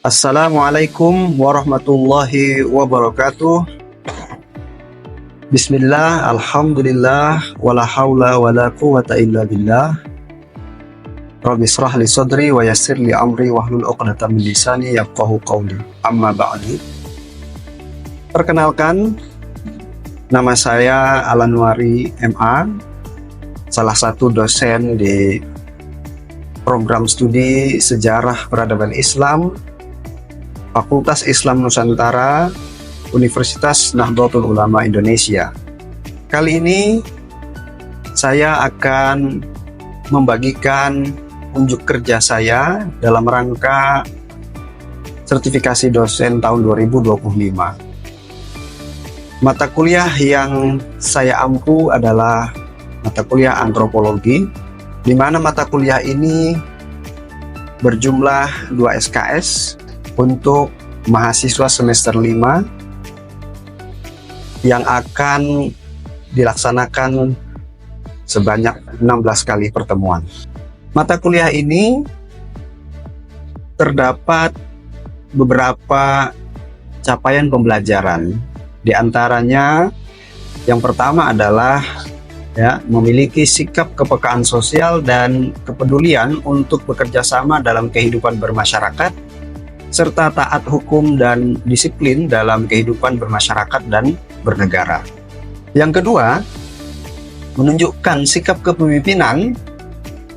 Assalamualaikum warahmatullahi wabarakatuh. Bismillah, alhamdulillah, wala hawla wala quwata illa billah. Rabbi israh li sadri wa yassir li amri wahlul 'uqdatam min lisani yafqahu qawli. Amma ba'du. Perkenalkan, nama saya Alanwari MA, salah satu dosen di program studi Sejarah Peradaban Islam Fakultas Islam Nusantara Universitas Nahdlatul Ulama Indonesia. Kali ini saya akan membagikan unjuk kerja saya dalam rangka sertifikasi dosen tahun 2025. Mata kuliah yang saya ampu adalah mata kuliah antropologi, di mana mata kuliah ini berjumlah 2 SKS untuk mahasiswa semester 5 yang akan dilaksanakan sebanyak 16 kali pertemuan. Mata kuliah ini terdapat beberapa capaian pembelajaran. Di antaranya yang pertama adalah memiliki sikap kepekaan sosial dan kepedulian untuk bekerja sama dalam kehidupan bermasyarakat, serta taat hukum dan disiplin dalam kehidupan bermasyarakat dan bernegara. Yang kedua, menunjukkan sikap kepemimpinan,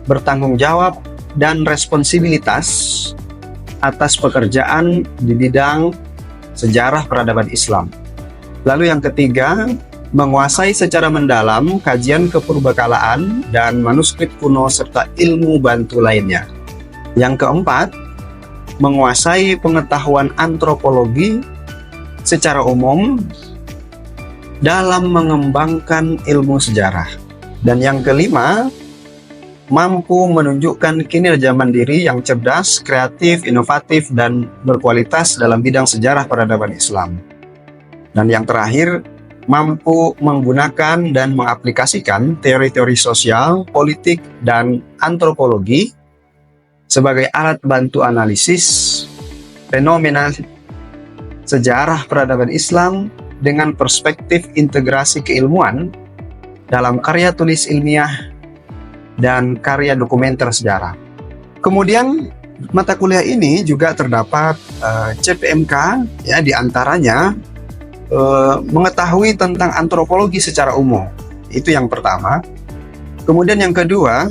bertanggung jawab, dan responsibilitas atas pekerjaan di bidang sejarah peradaban Islam. Lalu yang ketiga, menguasai secara mendalam kajian kepurbakalaan dan manuskrip kuno serta ilmu bantu lainnya. Yang keempat, menguasai pengetahuan antropologi secara umum dalam mengembangkan ilmu sejarah. Dan yang kelima, mampu menunjukkan kinerja mandiri yang cerdas, kreatif, inovatif, dan berkualitas dalam bidang sejarah peradaban Islam. Dan yang terakhir, mampu menggunakan dan mengaplikasikan teori-teori sosial, politik, dan antropologi sebagai alat bantu analisis fenomena sejarah peradaban Islam dengan perspektif integrasi keilmuan dalam karya tulis ilmiah dan karya dokumenter sejarah. Kemudian mata kuliah ini juga terdapat CPMK, di antaranya mengetahui tentang antropologi secara umum. Itu yang pertama. Kemudian yang kedua,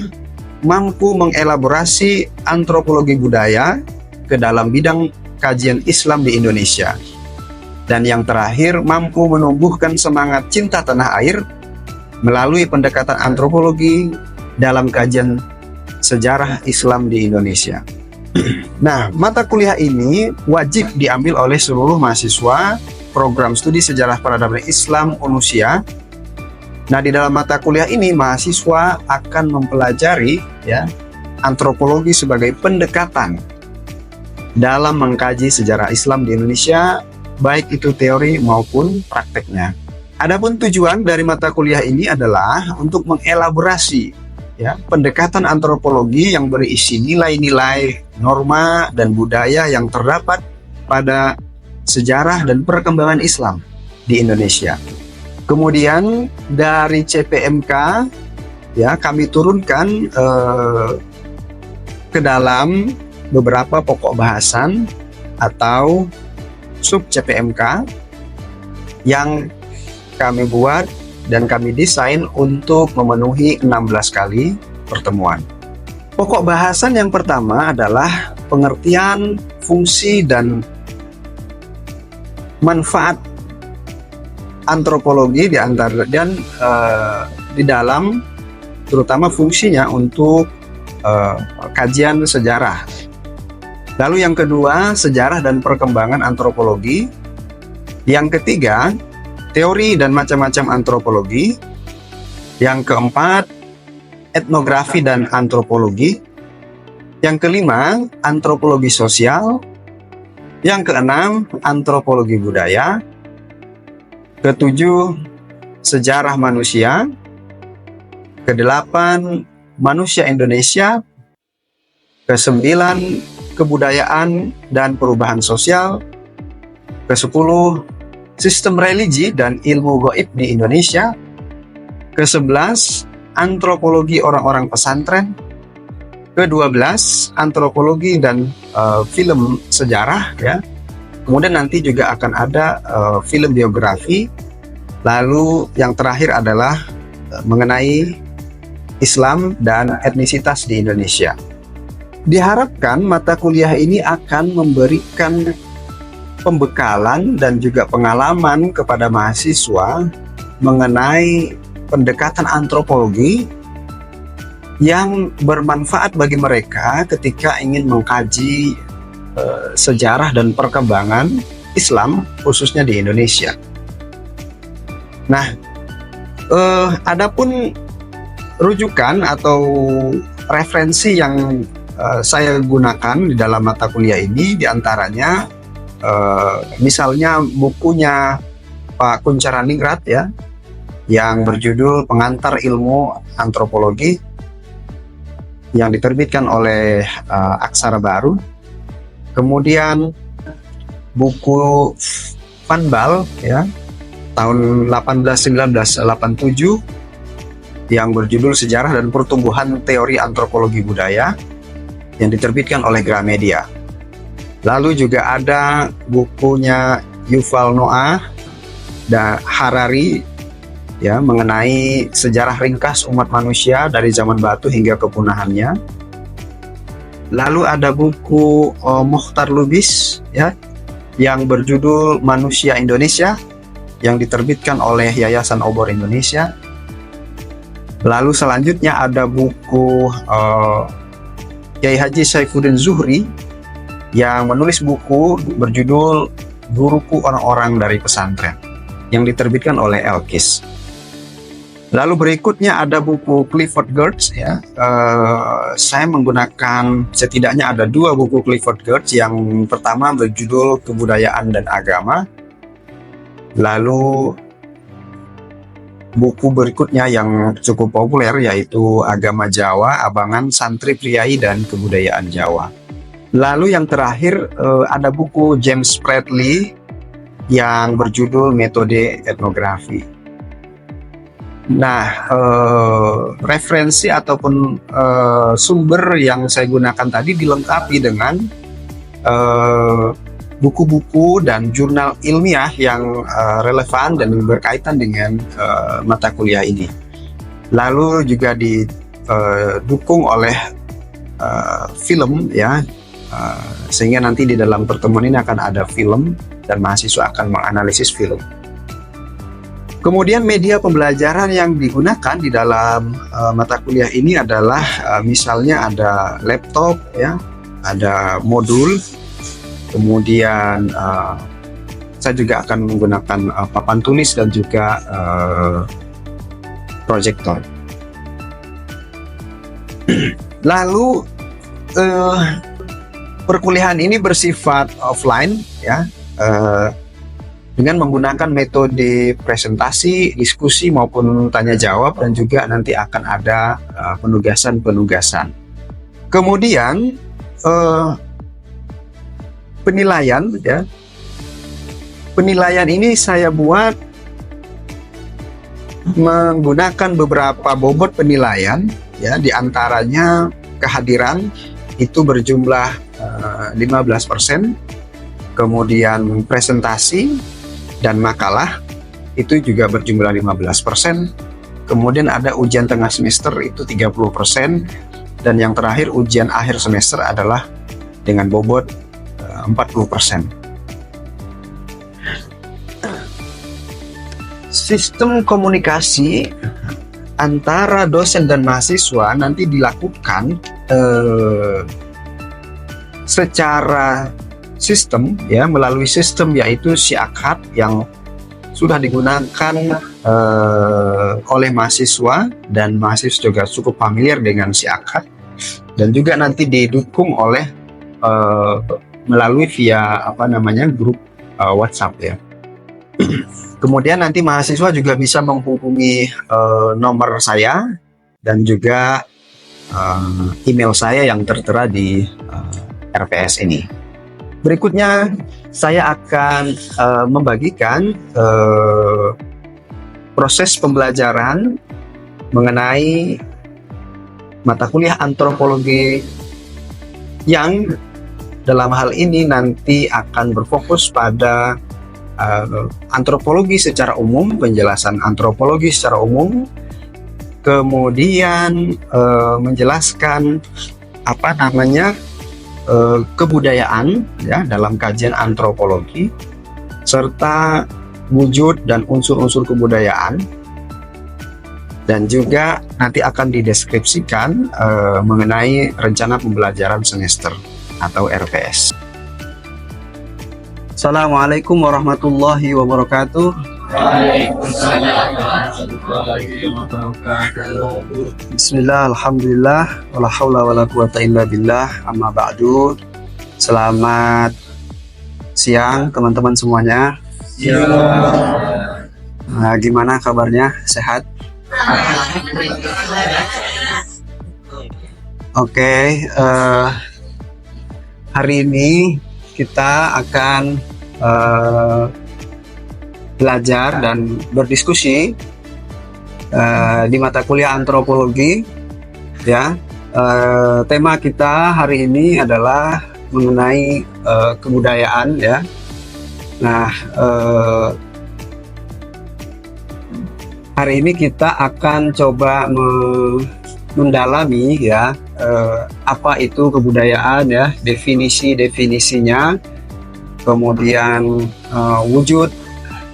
mampu mengelaborasi antropologi budaya ke dalam bidang kajian Islam di Indonesia. Dan yang terakhir, mampu menumbuhkan semangat cinta tanah air melalui pendekatan antropologi dalam kajian sejarah Islam di Indonesia. Nah, mata kuliah ini wajib diambil oleh seluruh mahasiswa program studi sejarah peradaban Islam Unusia. Nah, di dalam mata kuliah ini mahasiswa akan mempelajari antropologi sebagai pendekatan dalam mengkaji sejarah Islam di Indonesia, baik itu teori maupun prakteknya. Adapun tujuan dari mata kuliah ini adalah untuk mengelaborasi pendekatan antropologi yang berisi nilai-nilai, norma, dan budaya yang terdapat pada sejarah dan perkembangan Islam di Indonesia. Kemudian dari CPMK kami turunkan ke dalam beberapa pokok bahasan atau sub CPMK yang kami buat dan kami desain untuk memenuhi 16 kali pertemuan. Pokok bahasan yang pertama adalah pengertian, fungsi, dan manfaat antropologi di dalam terutama fungsinya untuk kajian sejarah. Lalu yang kedua, sejarah dan perkembangan antropologi. Yang ketiga, teori dan macam-macam antropologi. Yang keempat, etnografi dan antropologi. Yang kelima, antropologi sosial. Yang keenam, antropologi budaya. Ketujuh, sejarah manusia. Kedelapan, manusia Indonesia. Kesembilan, kebudayaan dan perubahan sosial. Ke-10, sistem religi dan ilmu gaib di Indonesia. Ke-11, antropologi orang-orang pesantren. Ke-12, antropologi dan film sejarah ya. Kemudian nanti juga akan ada film biografi. Lalu yang terakhir adalah mengenai Islam dan etnisitas di Indonesia. Diharapkan mata kuliah ini akan memberikan pembekalan dan juga pengalaman kepada mahasiswa mengenai pendekatan antropologi yang bermanfaat bagi mereka ketika ingin mengkaji sejarah dan perkembangan Islam khususnya di Indonesia. Nah, adapun rujukan atau referensi yang saya gunakan di dalam mata kuliah ini diantaranya misalnya bukunya Pak Kuncharaningrat ya, yang berjudul Pengantar Ilmu Antropologi yang diterbitkan oleh Aksara Baru. Kemudian buku Van Baal ya, tahun 1987 yang berjudul Sejarah dan Pertumbuhan Teori Antropologi Budaya yang diterbitkan oleh Gramedia. Lalu juga ada bukunya Yuval Noah Harari ya, mengenai sejarah ringkas umat manusia dari zaman batu hingga kepunahannya. Lalu ada buku Mokhtar Lubis ya, yang berjudul Manusia Indonesia yang diterbitkan oleh Yayasan Obor Indonesia. Lalu selanjutnya ada buku Kiai Haji Saifuddin Zuhri yang menulis buku berjudul Guruku Orang-orang dari Pesantren yang diterbitkan oleh Elkis. Lalu berikutnya ada buku Clifford Geertz ya. Saya menggunakan setidaknya ada 2 buku Clifford Geertz. Yang pertama berjudul Kebudayaan dan Agama. Lalu buku berikutnya yang cukup populer yaitu Agama Jawa, Abangan, Santri Priai dan Kebudayaan Jawa. Lalu yang terakhir ada buku James Bradley yang berjudul Metode Etnografi. Nah, referensi ataupun sumber yang saya gunakan tadi dilengkapi dengan buku-buku dan jurnal ilmiah yang relevan dan berkaitan dengan mata kuliah ini. Lalu juga didukung oleh film ya, sehingga nanti di dalam pertemuan ini akan ada film dan mahasiswa akan menganalisis film. Kemudian media pembelajaran yang digunakan di dalam mata kuliah ini adalah misalnya ada laptop ya, ada modul, kemudian saya juga akan menggunakan papan tulis dan juga proyektor. Lalu perkuliahan ini bersifat offline ya, dengan menggunakan metode presentasi, diskusi maupun tanya jawab, dan juga nanti akan ada penugasan-penugasan. Kemudian penilaian ya. Penilaian ini saya buat menggunakan beberapa bobot penilaian ya, diantaranya kehadiran itu berjumlah 15%, kemudian presentasi dan makalah itu juga berjumlah 15%, kemudian ada ujian tengah semester itu 30%, dan yang terakhir ujian akhir semester adalah dengan bobot 40%. Sistem komunikasi antara dosen dan mahasiswa nanti dilakukan secara sistem ya, melalui sistem yaitu Siakat yang sudah digunakan oleh mahasiswa, dan mahasiswa juga cukup familiar dengan Siakat, dan juga nanti didukung oleh melalui via grup WhatsApp ya. Kemudian nanti mahasiswa juga bisa menghubungi nomor saya dan juga email saya yang tertera di RPS ini. Berikutnya saya akan membagikan proses pembelajaran mengenai mata kuliah antropologi yang dalam hal ini nanti akan berfokus pada antropologi secara umum, penjelasan antropologi secara umum, kemudian menjelaskan kebudayaan ya dalam kajian antropologi, serta wujud dan unsur-unsur kebudayaan, dan juga nanti akan dideskripsikan mengenai rencana pembelajaran semester atau RPS. Assalamualaikum warahmatullahi wabarakatuh. Bismillah, alhamdulillah, wala haula wala quwata illa billah, amma ba'du. Selamat siang teman-teman semuanya. Nah, gimana kabarnya? Sehat? Oke, hari ini kita akan belajar dan berdiskusi di mata kuliah antropologi ya. Tema kita hari ini adalah mengenai kebudayaan ya. Nah, hari ini kita akan coba mendalami ya apa itu kebudayaan ya, definisinya, kemudian wujud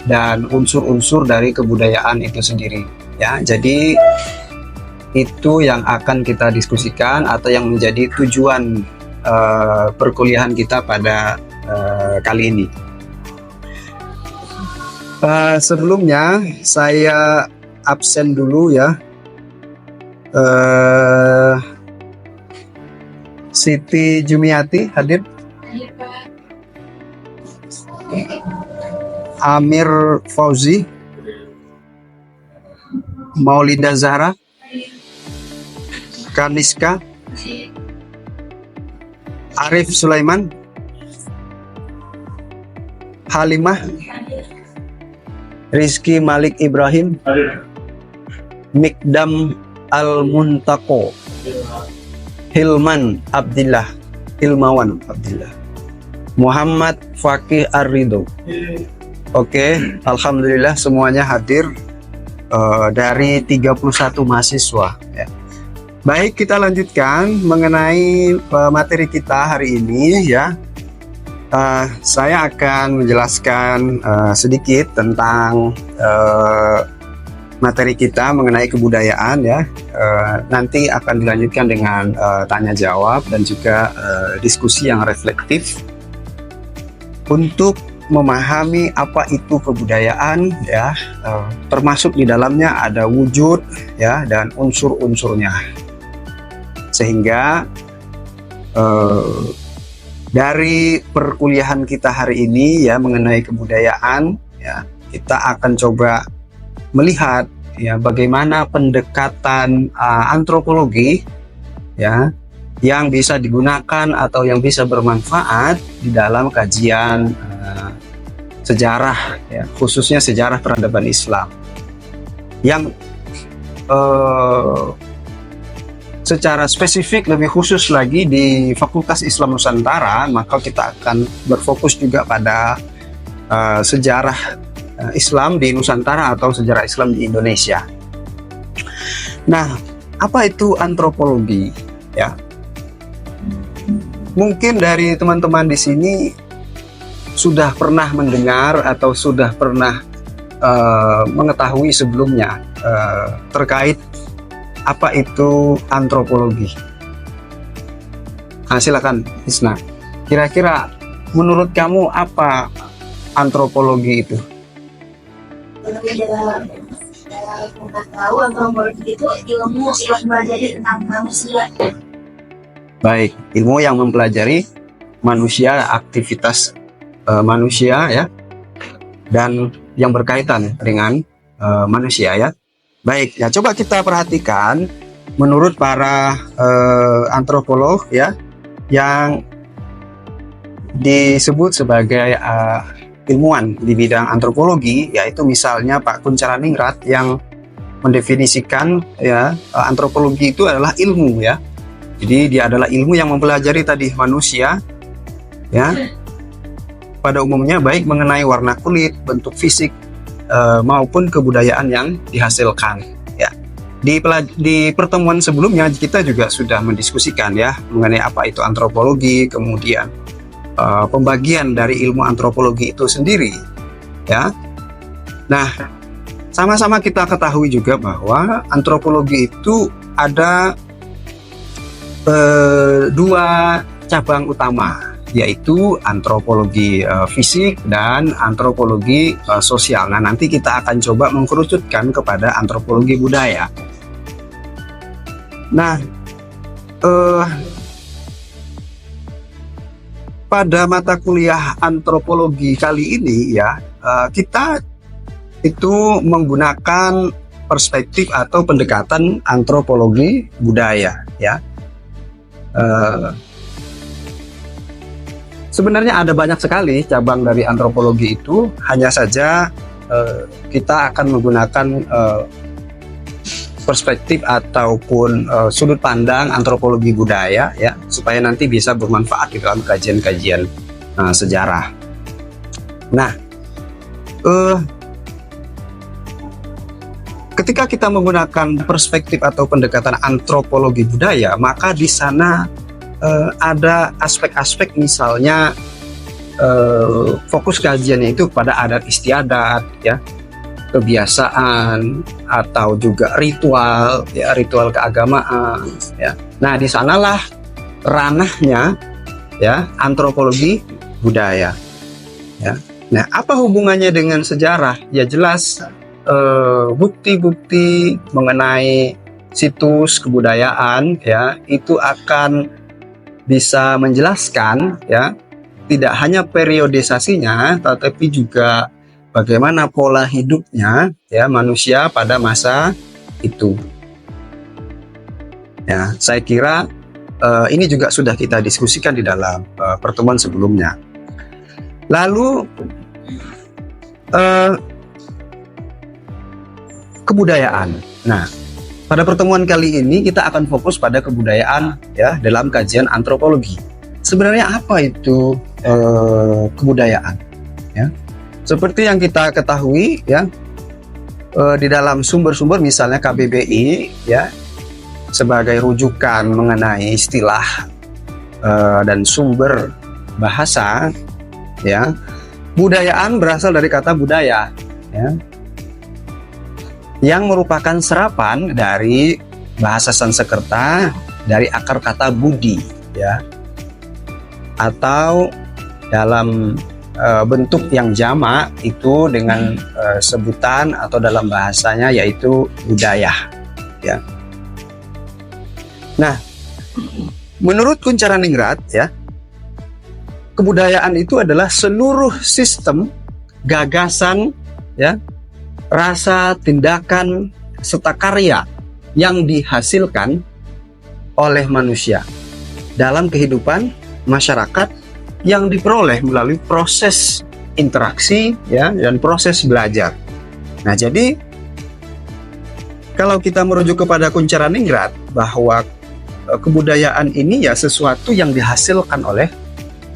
dan unsur-unsur dari kebudayaan itu sendiri ya. Jadi itu yang akan kita diskusikan atau yang menjadi tujuan perkuliahan kita pada kali ini. Sebelumnya saya absen dulu ya. Siti Jumiati hadir? Amir Fauzi, Maulida Zahra, Kaniska, Arif Sulaiman, Halimah, Rizky Malik Ibrahim, Mikdam Al-Muntaqo, Hilmawan Abdillah, Muhammad Fakih Ar-Ridho. Oke, alhamdulillah semuanya hadir dari 31 mahasiswa ya. Baik, kita lanjutkan mengenai materi kita hari ini ya. Saya akan menjelaskan sedikit tentang materi kita mengenai kebudayaan ya. Nanti akan dilanjutkan dengan tanya jawab dan juga diskusi yang reflektif untuk memahami apa itu kebudayaan ya, termasuk di dalamnya ada wujud ya dan unsur-unsurnya, sehingga dari perkuliahan kita hari ini ya mengenai kebudayaan ya, kita akan coba melihat ya bagaimana pendekatan antropologi ya yang bisa digunakan atau yang bisa bermanfaat di dalam kajian sejarah ya, khususnya sejarah peradaban Islam yang secara spesifik lebih khusus lagi di Fakultas Islam Nusantara, maka kita akan berfokus juga pada sejarah Islam di Nusantara atau sejarah Islam di Indonesia. Nah, apa itu antropologi ya? Mungkin dari teman-teman di sini sudah pernah mendengar atau sudah pernah mengetahui sebelumnya terkait apa itu antropologi. Nah, silakan Isna. Kira-kira menurut kamu apa antropologi itu? Dalam tahu antropologi itu ilmu yang mempelajari tentang manusia. Baik, ilmu yang mempelajari manusia, aktivitas manusia ya, dan yang berkaitan dengan manusia ya. Baik, ya coba kita perhatikan menurut para antropolog ya, yang disebut sebagai ilmuwan di bidang antropologi, yaitu misalnya Pak Kuncharaningrat yang mendefinisikan ya antropologi itu adalah ilmu ya. Jadi dia adalah ilmu yang mempelajari tadi manusia ya pada umumnya, baik mengenai warna kulit, bentuk fisik maupun kebudayaan yang dihasilkan ya. Di pertemuan sebelumnya kita juga sudah mendiskusikan ya mengenai apa itu antropologi, kemudian pembagian dari ilmu antropologi itu sendiri ya. Nah, sama-sama kita ketahui juga bahwa antropologi itu ada dua cabang utama, yaitu antropologi fisik dan antropologi sosial. Nah, nanti kita akan coba mengkerucutkan kepada antropologi budaya. Nah, pada mata kuliah antropologi kali ini ya, kita itu menggunakan perspektif atau pendekatan antropologi budaya ya. Sebenarnya ada banyak sekali cabang dari antropologi itu, hanya saja kita akan menggunakan perspektif ataupun sudut pandang antropologi budaya ya, supaya nanti bisa bermanfaat di dalam kajian-kajian sejarah. Nah, ketika kita menggunakan perspektif atau pendekatan antropologi budaya, maka di sana ada aspek-aspek, misalnya fokus kajiannya itu pada adat istiadat ya, kebiasaan atau juga ritual ya, ritual keagamaan ya. Nah, di sanalah ranahnya ya antropologi budaya ya. Nah, apa hubungannya dengan sejarah? Ya jelas bukti-bukti mengenai situs kebudayaan ya itu akan bisa menjelaskan ya tidak hanya periodisasinya, tetapi juga bagaimana pola hidupnya ya manusia pada masa itu. Ya, saya kira ini juga sudah kita diskusikan di dalam pertemuan sebelumnya. Lalu kebudayaan. Nah, pada pertemuan kali ini kita akan fokus pada kebudayaan ya dalam kajian antropologi. Sebenarnya apa itu kebudayaan? Ya, seperti yang kita ketahui ya di dalam sumber-sumber misalnya KBBI ya sebagai rujukan mengenai istilah dan sumber bahasa ya, budayaan berasal dari kata budaya ya, yang merupakan serapan dari bahasa Sanskerta dari akar kata budi ya, atau dalam bentuk yang jamak itu dengan sebutan atau dalam bahasanya yaitu budaya ya. Nah, menurut Kuncharaningrat ya, kebudayaan itu adalah seluruh sistem gagasan ya, rasa, tindakan, serta karya yang dihasilkan oleh manusia dalam kehidupan masyarakat yang diperoleh melalui proses interaksi ya dan proses belajar. Nah, jadi kalau kita merujuk kepada Kuncharaningrat bahwa kebudayaan ini ya sesuatu yang dihasilkan oleh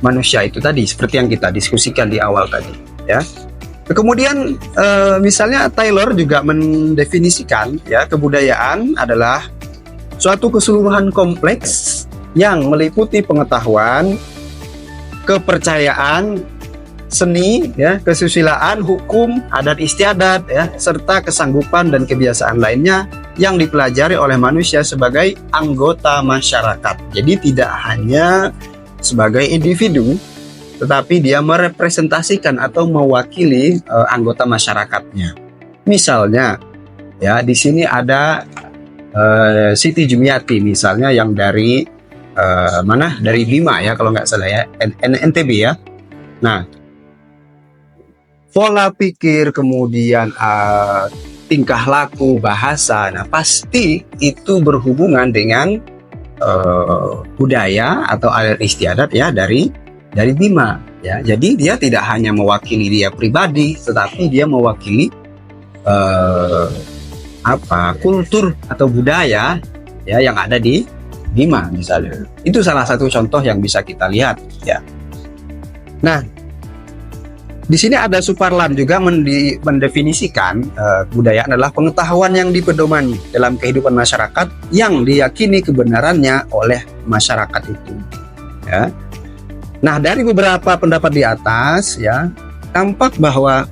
manusia itu tadi, seperti yang kita diskusikan di awal tadi ya. Kemudian misalnya Taylor juga mendefinisikan ya kebudayaan adalah suatu keseluruhan kompleks yang meliputi pengetahuan, kepercayaan, seni ya, kesusilaan, hukum, adat istiadat ya, serta kesanggupan dan kebiasaan lainnya yang dipelajari oleh manusia sebagai anggota masyarakat. Jadi tidak hanya sebagai individu, tetapi dia merepresentasikan atau mewakili anggota masyarakatnya. Misalnya, ya di sini ada Siti Jumiati misalnya yang dari mana? Dari Bima ya kalau nggak salah ya, NTB ya. Nah, pola pikir kemudian tingkah laku, bahasa, nah pasti itu berhubungan dengan budaya atau adat istiadat ya dari dari Bima, ya. Jadi dia tidak hanya mewakili dia pribadi, tetapi dia mewakili kultur atau budaya ya yang ada di Bima misalnya. Itu salah satu contoh yang bisa kita lihat, ya. Nah, di sini ada Suparlan juga mendefinisikan budaya adalah pengetahuan yang dipedomani dalam kehidupan masyarakat yang diyakini kebenarannya oleh masyarakat itu. Ya. Nah, dari beberapa pendapat di atas, ya, tampak bahwa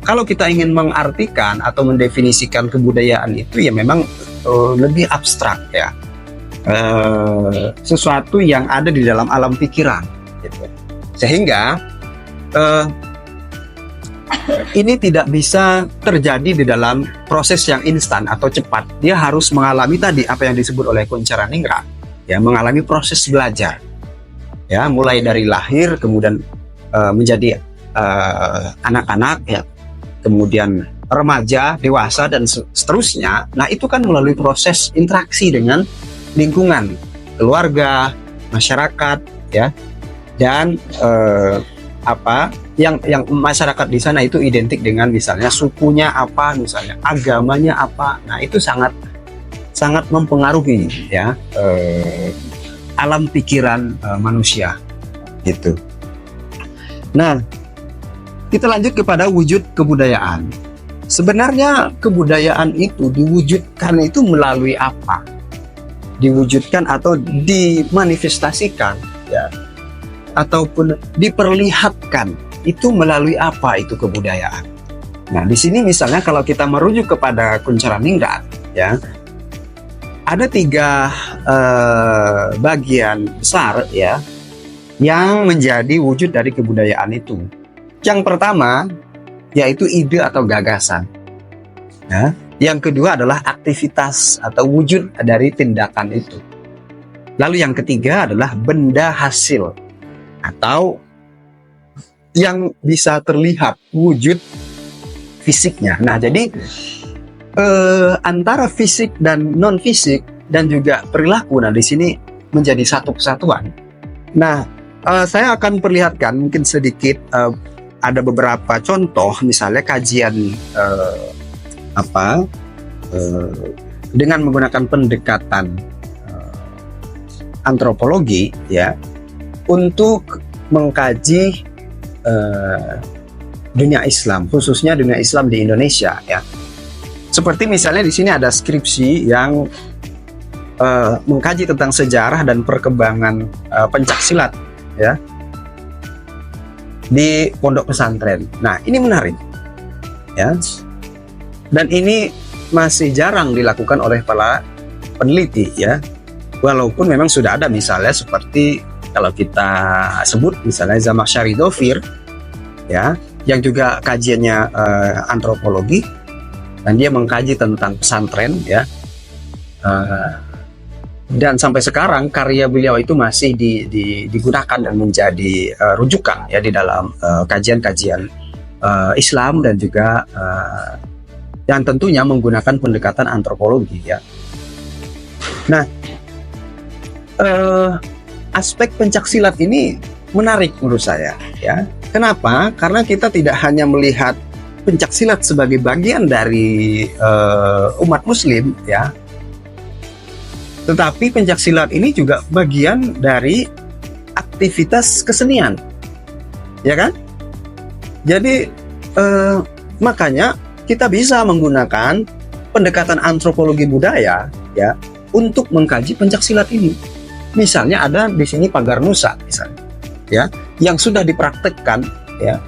kalau kita ingin mengartikan atau mendefinisikan kebudayaan itu ya memang lebih abstrak, ya, sesuatu yang ada di dalam alam pikiran, gitu. Sehingga ini tidak bisa terjadi di dalam proses yang instan atau cepat. Dia harus mengalami tadi apa yang disebut oleh Kuncharaningrat, ya, mengalami proses belajar, ya, mulai dari lahir kemudian menjadi anak-anak, ya, kemudian remaja, dewasa, dan seterusnya. Nah, itu kan melalui proses interaksi dengan lingkungan, keluarga, masyarakat, ya, dan yang masyarakat di sana itu identik dengan misalnya sukunya apa, misalnya agamanya apa. Nah, itu sangat mempengaruhi, ya, alam pikiran manusia, gitu. Nah, kita lanjut kepada wujud kebudayaan. Sebenarnya kebudayaan itu diwujudkan itu melalui apa? Diwujudkan atau dimanifestasikan, ya, ataupun diperlihatkan itu melalui apa itu kebudayaan. Nah, di sini misalnya kalau kita merujuk kepada Kuncharaningrat, ya, ada 3 bagian besar, ya, yang menjadi wujud dari kebudayaan itu. Yang pertama yaitu ide atau gagasan, ya. Yang kedua adalah aktivitas atau wujud dari tindakan itu. Lalu yang ketiga adalah benda hasil atau yang bisa terlihat wujud fisiknya. Nah, jadi antara fisik dan non fisik dan juga perilaku, nah di sini menjadi satu kesatuan. Nah, saya akan perlihatkan mungkin sedikit, ada beberapa contoh, misalnya kajian dengan menggunakan pendekatan antropologi, ya, untuk mengkaji dunia Islam, khususnya dunia Islam di Indonesia, ya. Seperti misalnya di sini ada skripsi yang mengkaji tentang sejarah dan perkembangan pencaksilat, ya, di pondok pesantren. Nah, ini menarik, ya, dan ini masih jarang dilakukan oleh para peneliti, ya, walaupun memang sudah ada misalnya seperti kalau kita sebut misalnya Zamakhsyari Dhofir, ya, yang juga kajiannya antropologi, dan dia mengkaji tentang pesantren, ya, dan sampai sekarang karya beliau itu masih digunakan dan menjadi rujukan, ya, di dalam kajian-kajian Islam dan juga yang tentunya menggunakan pendekatan antropologi, ya. Nah, aspek pencaksilat ini menarik menurut saya, ya. Kenapa? Karena kita tidak hanya melihat pencaksilat sebagai bagian dari umat Muslim, ya, tetapi pencaksilat ini juga bagian dari aktivitas kesenian, ya kan? Jadi makanya kita bisa menggunakan pendekatan antropologi budaya, ya, untuk mengkaji pencaksilat ini. Misalnya ada di sini pagar Nusa, misalnya, ya, yang sudah dipraktekkan, ya,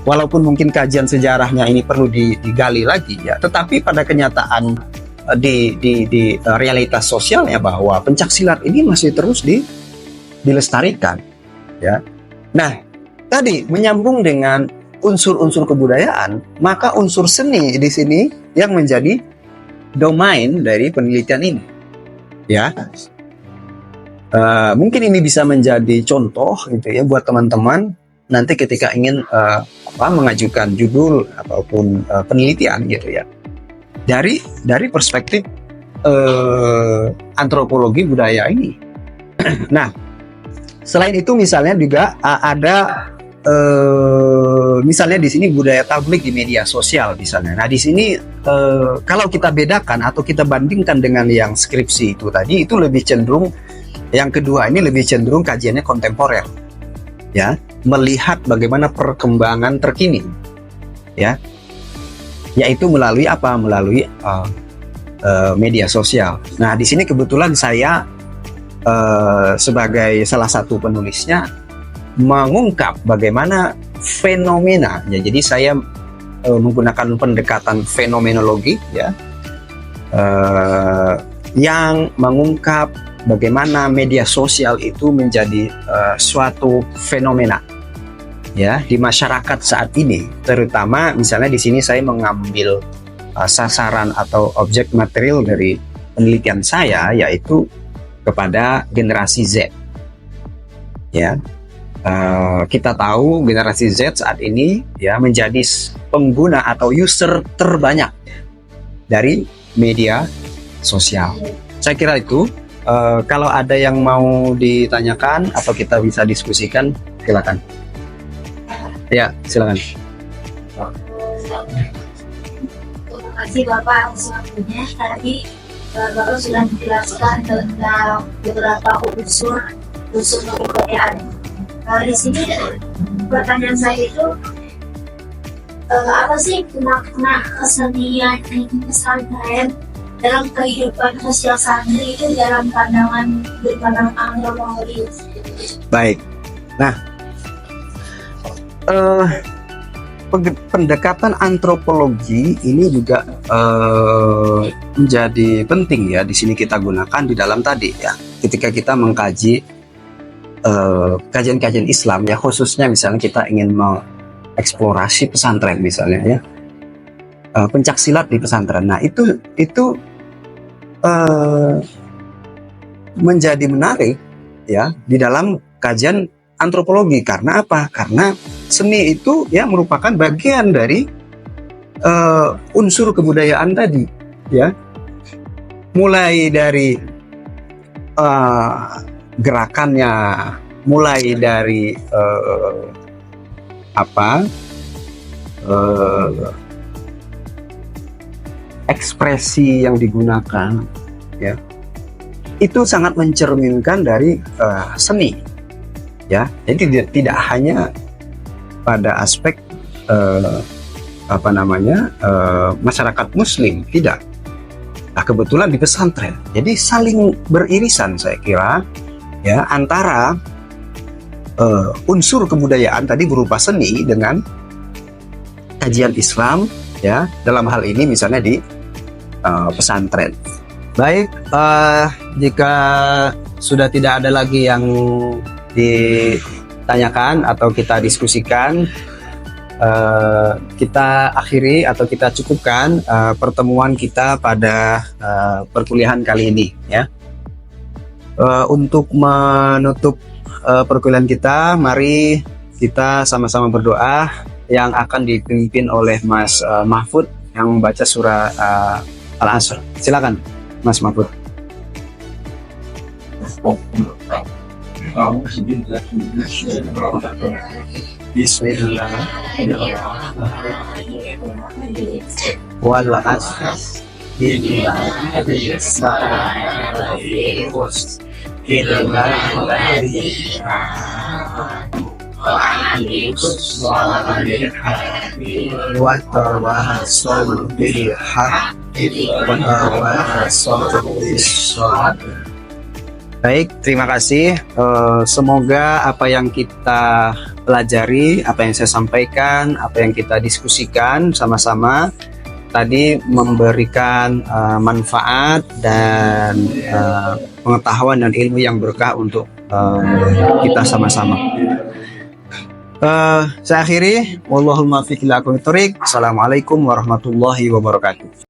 walaupun mungkin kajian sejarahnya ini perlu digali lagi, ya, tetapi pada kenyataan di realitas sosialnya bahwa pencaksilat ini masih terus dilestarikan, ya. Nah, tadi menyambung dengan unsur-unsur kebudayaan, maka unsur seni di sini yang menjadi domain dari penelitian ini, ya. Mungkin ini bisa menjadi contoh, gitu ya, buat teman-teman nanti ketika ingin mengajukan judul ataupun penelitian, gitu ya, dari perspektif antropologi budaya ini. Nah, Selain itu misalnya juga ada misalnya di sini budaya tablik di media sosial misalnya. Nah di sini kalau kita bedakan atau kita bandingkan dengan yang skripsi itu tadi, itu lebih cenderung, yang kedua ini lebih cenderung kajiannya kontemporer, ya, melihat bagaimana perkembangan terkini, ya, yaitu melalui apa? Melalui media sosial. Nah di sini kebetulan saya sebagai salah satu penulisnya mengungkap bagaimana fenomena, ya, jadi saya menggunakan pendekatan fenomenologi, ya, yang mengungkap bagaimana media sosial itu menjadi suatu fenomena, ya, di masyarakat saat ini. Terutama misalnya di sini saya mengambil sasaran atau objek material dari penelitian saya, yaitu kepada generasi Z, ya. Kita tahu generasi Z saat ini, ya, menjadi pengguna atau user terbanyak dari media sosial. Saya kira itu. Kalau ada yang mau ditanyakan atau kita bisa diskusikan, silakan. Ya, silakan. Terima kasih Bapak atas waktunya. Tadi Bapak sudah menjelaskan tentang beberapa unsur kebudayaan. Di sini pertanyaan saya itu, apa sih makna kesenian di pesantren dalam kehidupan sosial santri itu dalam berpandang antropologi? Baik. Nah, pendekatan antropologi ini juga menjadi penting, ya, di sini kita gunakan di dalam tadi, ya, ketika kita mengkaji kajian-kajian Islam, ya, khususnya misalnya kita ingin mengeksplorasi pesantren misalnya, ya, pencak silat di pesantren. Nah itu menjadi menarik, ya, di dalam kajian antropologi. Karena apa? Karena seni itu, ya, merupakan bagian dari unsur kebudayaan tadi, ya, mulai dari gerakannya, mulai dari ekspresi yang digunakan, ya, itu sangat mencerminkan dari seni, ya. Jadi tidak hanya pada aspek masyarakat Muslim, tidak. Nah, kebetulan di pesantren, jadi saling beririsan saya kira, ya, antara unsur kebudayaan tadi berupa seni dengan kajian Islam, ya, dalam hal ini misalnya di pesantren. Baik, jika sudah tidak ada lagi yang ditanyakan atau kita diskusikan, kita akhiri atau kita cukupkan pertemuan kita pada perkuliahan kali ini, ya. Untuk menutup perkuliahan kita, mari kita sama-sama berdoa yang akan dipimpin oleh Mas Mahfud yang membaca surah Al-Asr. Silakan Mas Mahfud. Bismillahirrahmanirrahim. Wal 'asr. Baik, terima kasih. Semoga apa yang kita pelajari, apa yang saya sampaikan, apa yang kita diskusikan sama-sama tadi memberikan manfaat dan pengetahuan dan ilmu yang berkah untuk kita sama-sama. Saya akhiri. Wallahul muwaffiq ila aqwamit thoriq. Assalamualaikum warahmatullahi wabarakatuh.